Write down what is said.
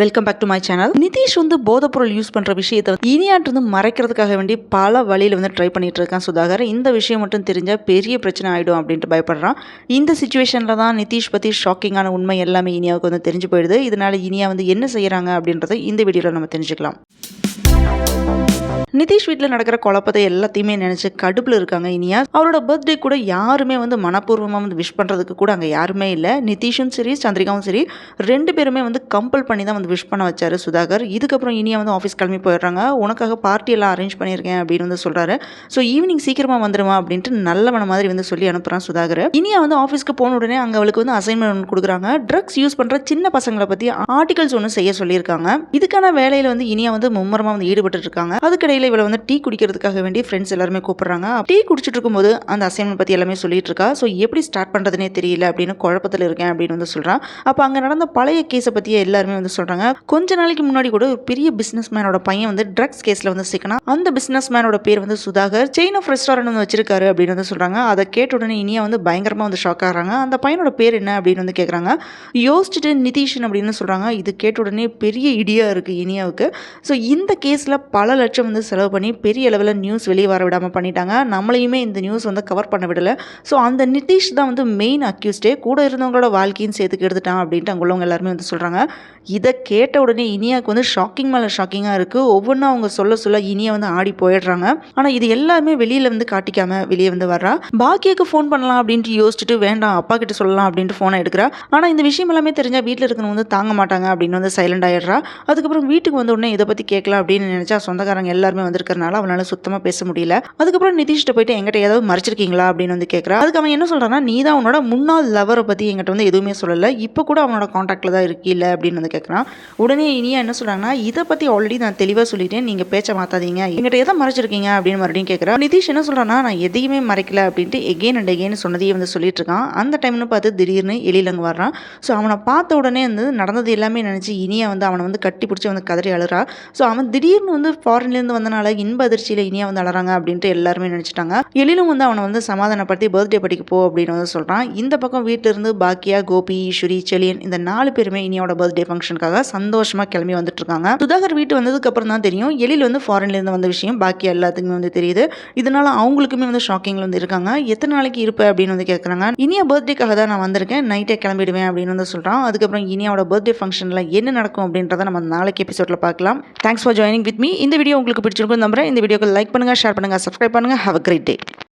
Welcome back to my channel. Nitish போதைப்பொருள் use பண்ணுற விஷயத்தை இனியாட்டு மறைக்கிறதுக்காக வேண்டி பல வழியில் ட்ரை பண்ணிட்டு இருக்கான் சுதாகர். இந்த விஷயம் மட்டும் தெரிஞ்சால் பெரிய பிரச்சனை ஆகிடும் அப்படின்ட்டு பயப்படுறான். இந்த சுச்சுவேஷனில் தான் நிதிஷ் பற்றி ஷாக்கிங்கான உண்மை எல்லாமே இனியாவுக்கு தெரிஞ்சு போயிடுது. இதனால இனியா என்ன செய்கிறாங்க அப்படின்றத இந்த வீடியோவில் நம்ம தெரிஞ்சுக்கலாம். நிதிஷ் வீட்டில் நடக்கிற குழப்பத்தை எல்லாத்தையுமே நினச்சி கடுப்பில் இருக்காங்க இனியா. அவரோட பர்த்டே கூட யாருமே மனப்பூர்வமாக விஷ் பண்ணுறதுக்கு கூட அங்கே யாருமே இல்லை. நிதிஷும் சரி சந்திரிகாவும் சரி ரெண்டு பேருமே கம்பல் பண்ணி தான் விஷ் பண்ண வச்சாரு சுதாகர். இதுக்கப்புறம் இனியா ஆஃபீஸ் கிளம்பி போயிடுறாங்க. உனக்காக பார்ட்டி எல்லாம் அரேஞ்ச் பண்ணியிருக்கேன் அப்படின்னு சொல்கிறாரு. ஸோ ஈவினிங் சீக்கிரமாக வந்துடுமா அப்படின்ட்டு நல்லவன மாதிரி சொல்லி அனுப்புகிறான் சுதாகர். இனியா ஆஃபீஸ்க்கு போன உடனே அங்கே அவளுக்கு அசைன்மெண்ட் கொடுக்குறாங்க. ட்ரக்ஸ் யூஸ் பண்ணுற சின்ன பசங்களை பற்றி ஆர்டிகல்ஸ் ஒன்று செய்ய சொல்லியிருக்காங்க. இதுக்கான வேலையில் இனியா மும்முரமாக ஈடுபட்டு இருக்காங்க. அதுக்கிடையில் இவளை டீ குடிக்கிறதுக்காக வேண்டி ஃப்ரெண்ட்ஸ் எல்லாருமே கூப்பிடுறாங்க. டீ குடிச்சிட்டு இருக்கும்போது அந்த அசைன்மெண்ட் பத்தி எல்லாமே சொல்லிட்டு இருக்கா. ஸோ எப்படி ஸ்டார்ட் பண்றதுனே தெரியல அப்படின்னு குழப்பத்தில் இருக்கேன் அப்படின்னு சொல்றான். அப்போ அங்கே நடந்த பழைய கேஸை பற்றியே எல்லாருமே சொல்றாங்க. கொஞ்ச நாளைக்கு முன்னாடி கூட ஒரு பெரிய பிசினஸ் மேனோட பையன் ட்ரக்ஸ் கேஸ்ல சிக்கனா. அந்த பிசினஸ் மேனோட பேர் சுதாகர். செயின் ஆஃப் ரெஸ்டாரண்ட் வச்சிருக்காரு அப்படின்னு சொல்றாங்க. அதை கேட்ட உடனே இனியா பயங்கரமா ஷாக் ஆகிறாங்க. அந்த பையனோட பேர் என்ன அப்படின்னு கேட்குறாங்க. யோசிச்சுட்டு நிதிஷன் அப்படின்னு சொல்றாங்க. இது கேட்ட உடனே பெரிய இடியா இருக்கு இனியாவுக்கு. ஸோ இந்த கேஸ்ல பல லட்சம் செலவு பண்ணி பெரிய அளவில் நியூஸ் வெளியே வர விடாமல் பண்ணிட்டாங்க. நம்மளையுமே இந்த நியூஸ் கவர் பண்ண விடலை. ஸோ அந்த நிதிஷ் தான் மெயின் அக்யூஸ்டே. கூட இருந்தவங்களோட வாழ்க்கையும் சேர்த்து எடுத்துட்டான் அப்படின்ட்டு அங்கே உள்ளவங்க எல்லாருமே சொல்கிறாங்க. இதை கேட்ட உடனே இனியாவுக்கு ஷாக்கிங் மேலே ஷாக்கிங்காக இருக்குது. ஒவ்வொன்றும் அவங்க சொல்ல இனியா ஆடி போயிடுறாங்க. ஆனால் இது எல்லாமே வெளியில் காட்டிக்காம வெளியே வர்றா. பாக்கியாவுக்கு ஃபோன் பண்ணலாம் அப்படின்ட்டு யோசிச்சுட்டு வேண்டாம் அப்பா கிட்ட சொல்லலாம் அப்படின்ட்டு ஃபோனை எடுக்கிறா. ஆனால் இந்த விஷயம் எல்லாமே தெரிஞ்சால் வீட்டில் இருக்கிறவங்க தாங்க மாட்டாங்க அப்படின்னு சைலண்ட் ஆயிடுறா. அதுக்கப்புறம் வீட்டுக்கு வந்த உடனே இதை பற்றி கேட்கலாம் அப்படின்னு நினச்சா சொந்தக்காரங்க எல்லாருமே இருக்கிறனால அவனால சுத்தமாக பேச முடியல. அதுக்கப்புறம் நிதிஷ்ட போயிட்டு எங்கிட்ட ஏதாவது மறைச்சிருக்கீங்களா அப்படின்னு கேட்குறா. அதுக்கு அவன் என்ன சொல்றான்னா, நீ தான் உன்னோட முன்னாள் லவரை பற்றி எங்கிட்ட எதுவுமே சொல்லலை, இப்போ கூட அவனோட கான்டாக்ட்ல தான் இருக்கீல்ல அப்படின்னு கேட்குறான். உடனே இனியா என்ன சொல்றாங்கன்னா, இதை பற்றி ஆல்ரெடி நான் தெளிவாக சொல்லிட்டேன், நீங்கள் பேச்ச மாத்தாதீங்க, எங்கிட்ட எதை மறைச்சிருக்கீங்க அப்படின்னு மறுபடியும் கேட்குறான். நிதிஷ் என்ன சொல்றான்னா, நான் எதையுமே மறைக்கல அப்படின்ட்டு எகெயின் அண்ட் எகெயின் சொன்னதையே சொல்லிட்டு இருக்கான். அந்த டைம்னு பார்த்து திடீர்னு எலியில் அங்கே வர்றான். ஸோ அவனை பார்த்த உடனே நடந்தது எல்லாமே நினச்சி இனியா அவனை கட்டி பிடிச்சி கதறி அழுறா. ஸோ அவன் திடீர்னு ஃபாரின்லேருந்து வந்தனால இன்ப அதிர்ச்சியில் இனியா அலறாங்க அப்படின்ட்டு எல்லாருமே நினச்சிட்டாங்க. எழிலும் அவனை சமாதானப்படுத்தி பர்த்டே படிக்க போ அப்படின்னு சொல்கிறான். இந்த பக்கம் வீட்டிலிருந்து பாக்கியா, கோபி, ஈஸ்வரி, செலியன் இந்த 4 பேருமே இனியாவோட பர்த்டே ஃபங்க்ஷனுக்காக சந்தோஷமாக கிளம்பி வந்துட்டு இருக்காங்க. சுதாகர் வீட்டு வந்ததுக்கு அப்புறம் தான் தெரியும் எழில் ஃபாரின்லேருந்து வந்த விஷயம் பாக்கியா எல்லாத்துக்குமே தெரியுது. இதனால அவங்களுக்குமே ஷாக்கிங்கில் இருக்காங்க. எத்தனை நாளைக்கு இருப்ப அப்படின்னு கேட்குறாங்க. இனியா பர்த்டேக்காக தான் நான் வந்திருக்கேன், நைட்டே கிளம்பிடுவேன் அப்படின்னு சொல்கிறான். அதுக்கப்புறம் இனியாவோட பர்த்டே ஃபங்க்ஷனில் என்ன நடக்கும் அப்படின்றத நம்ம நாளைக்கு எபிசோட்ல பார்க்கலாம். Thanks for joining with me. இந்த வீடியோ உங்களுக்கு பிடிச்சிருக்கும் நம்புறேன். இந்த வீடியோக்கு லைக் பண்ணுங்க, ஷேர் பண்ணுங்க, சப்ஸ்கிரைப் பண்ணுங்க. Have a great day.